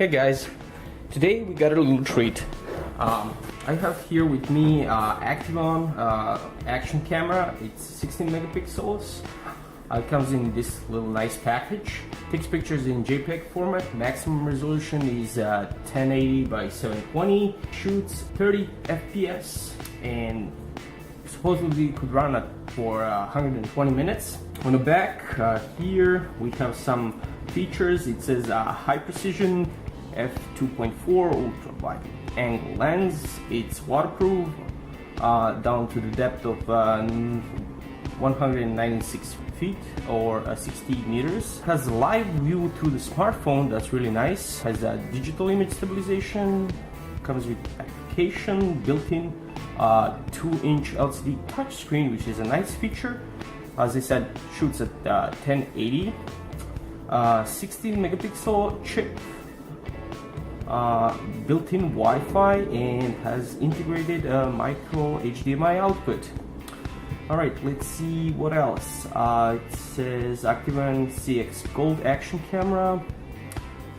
Hey guys, today we got a little treat. I have here with me Activeon action camera. It's 16 megapixels. It comes in this little nice package. Takes pictures in JPEG format. Maximum resolution is 1080 by 720. Shoots 30 FPS and supposedly could run it for 120 minutes. On the back here we have some features. It says high precision f2.4 ultra wide angle lens. It's waterproof down to the depth of 196 feet or 60 meters. Has a live view through the smartphone, that's really nice. Has a digital image stabilization. Comes with application, built-in 2-inch LCD touchscreen, which is a nice feature. As I said, shoots at 1080. 16 megapixel chip, built-in Wi-Fi, and has integrated micro HDMI output. Alright, let's see what else. It says Activeon CX Gold action camera.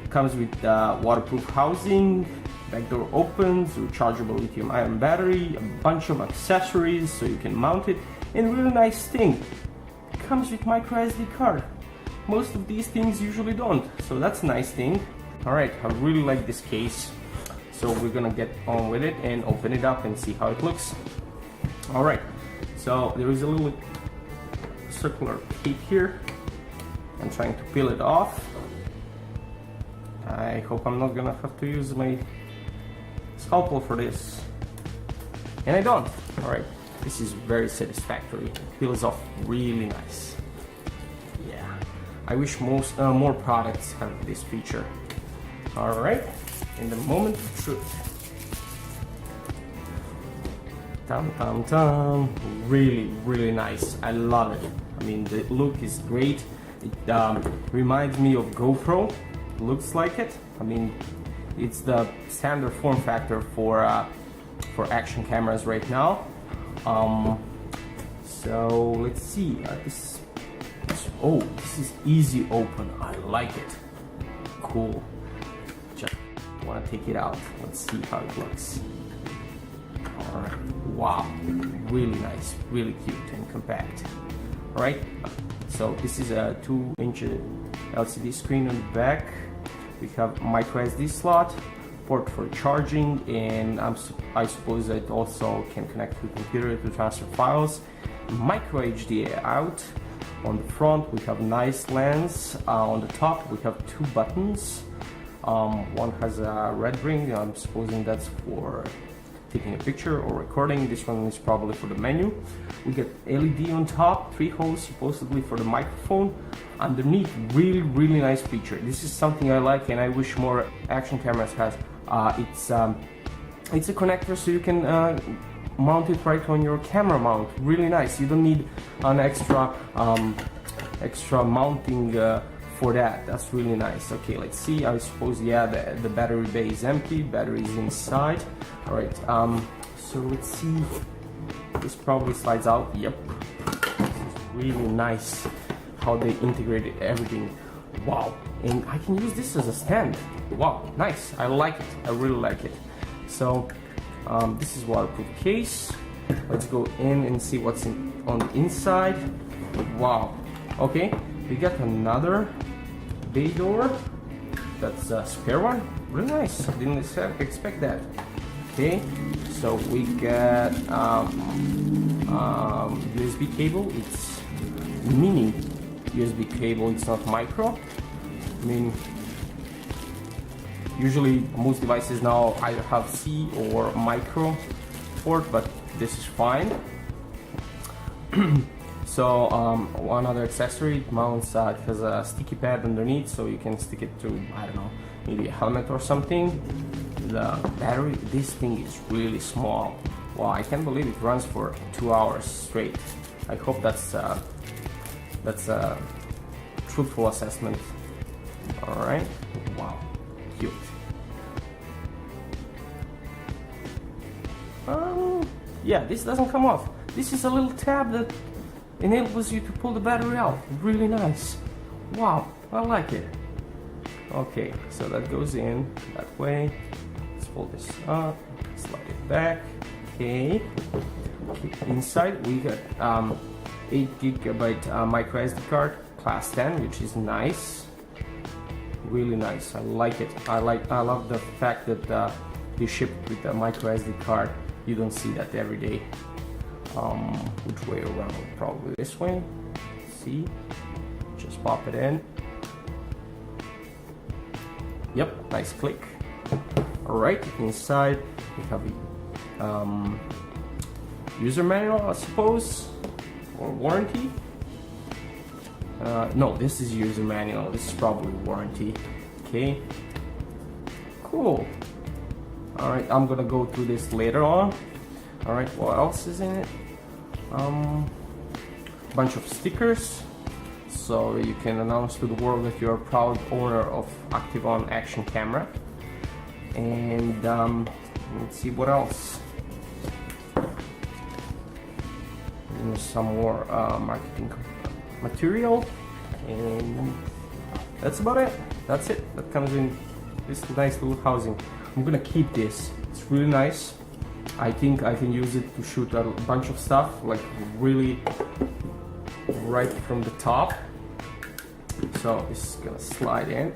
Comes with waterproof housing, back door opens, rechargeable lithium-ion battery, a bunch of accessories so you can mount it, and really nice thing, it comes with MicroSD card. Most of these things usually don't, so that's a nice thing. Alright, I really like this case, so we're gonna get on with it and open it up and see how it looks. Alright, so there is a little circular tape here. I'm trying to peel it off. I hope I'm not gonna have to use my scalpel for this, and I don't. Alright, this is very satisfactory. It peels off really nice. Yeah, I wish more products have this feature. Alright, in the moment of truth. Really nice. I love it. I mean, the look is great. It reminds me of GoPro. Looks like it. I mean, it's the standard form factor for action cameras right now. So let's see. This is easy open. I like it. Cool. Just want to take it out. Let's see how it looks. Alright. Wow. Really nice. Really cute and compact. Alright. So this is a 2-inch LCD screen on the back. We have MicroSD slot, port for charging, and I suppose it also can connect to the computer to transfer files. Micro HDMI out. On the front we have nice lens. On the top we have 2 buttons. One has a red ring. I'm supposing that's for taking a picture or recording. This one is probably for the menu. We get LED on top, 3 holes supposedly for the microphone. Underneath, really nice feature. This is something I like and I wish more action cameras has. It's a connector so you can mount it right on your camera mount. Really nice. You don't need an extra mounting for that. That's really nice. Okay, let's see. I suppose, yeah, the battery bay is empty. Battery is inside. All right. So let's see. This probably slides out. Yep. This is really nice how they integrated everything. Wow. And I can use this as a stand. Wow. Nice. I like it. I really like it. So this is waterproof case. Let's go in and see what's on the inside. Wow. Okay. We got another bay door. That's a spare one. Really nice. I didn't expect that. Okay, so we got USB cable. It's mini USB cable. It's not micro. I mean, usually most devices now either have C or micro port, but this is fine. So one other accessory, it mounts, it has a sticky pad underneath so you can stick it to, I don't know, maybe a helmet or something. The battery, this thing is really small. Wow, I can't believe it runs for 2 hours straight. I hope that's a truthful assessment. Alright, wow, cute. Yeah, this doesn't come off. This is a little tab that enables you to pull the battery out. Really nice. Wow, I like it. Okay, so that goes in that way. Let's fold this up, slide it back. Okay. Inside we got 8 GB MicroSD card, class 10, which is nice. Really nice. I like it. I love the fact that they ship with a MicroSD card. You don't see that every day. Which way around? Probably this way. See? Just pop it in. Yep, nice click. Alright, inside we have the user manual, I suppose, or warranty. No, this is user manual. This is probably warranty. Okay, cool. Alright, I'm gonna go through this later on. Alright, what else is in it? Bunch of stickers, so you can announce to the world that you're a proud owner of Activeon action camera. And let's see what else. There's some more marketing material, and that's about it. That's it. That comes in this nice little housing. I'm gonna keep this. It's really nice. I think I can use it to shoot a bunch of stuff, like really right from the top. So this is gonna slide in.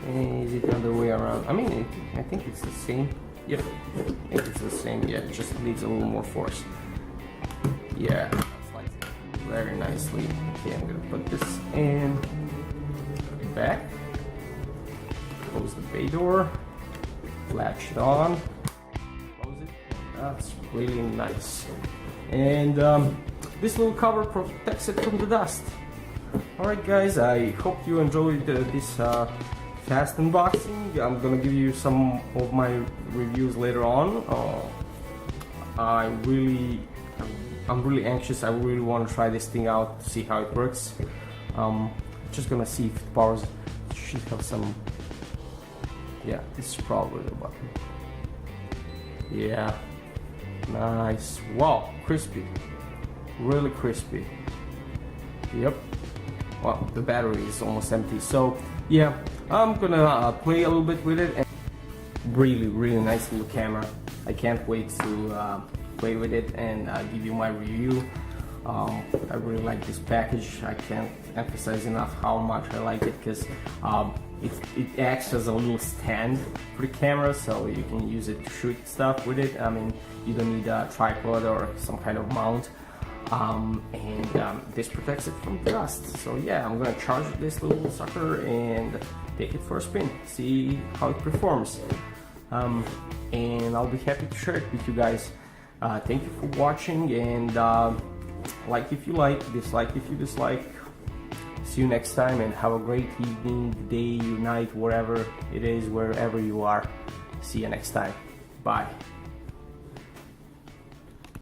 And is it the other way around? I mean, I think it's the same. Yep, I think it's the same. Yeah, it just needs a little more force. Yeah, slides in very nicely. Okay, I'm gonna put this in back. Close the bay door. Latch it on. Close it. That's really nice. And this little cover protects it from the dust. Alright guys, I hope you enjoyed this fast unboxing. I'm gonna give you some of my reviews later on. I'm really anxious. I really want to try this thing out to see how it works. Just gonna see if it powers. It should have some. Yeah, this is probably the button. Yeah, nice. Wow, crispy, really crispy. Yep. Well, the battery is almost empty, so yeah, I'm gonna play a little bit with it. And really nice little camera. I can't wait to play with it and give you my review. I really like this package. I can't emphasize enough how much I like it, because it acts as a little stand for the camera, so you can use it to shoot stuff with it. I mean, you don't need a tripod or some kind of mount. This protects it from dust. So yeah, I'm gonna charge this little sucker and take it for a spin, see how it performs. And I'll be happy to share it with you guys. Thank you for watching, and like if you like, dislike if you dislike. See you next time, and have a great evening, day, night, wherever it is, wherever you are. See you next time. Bye.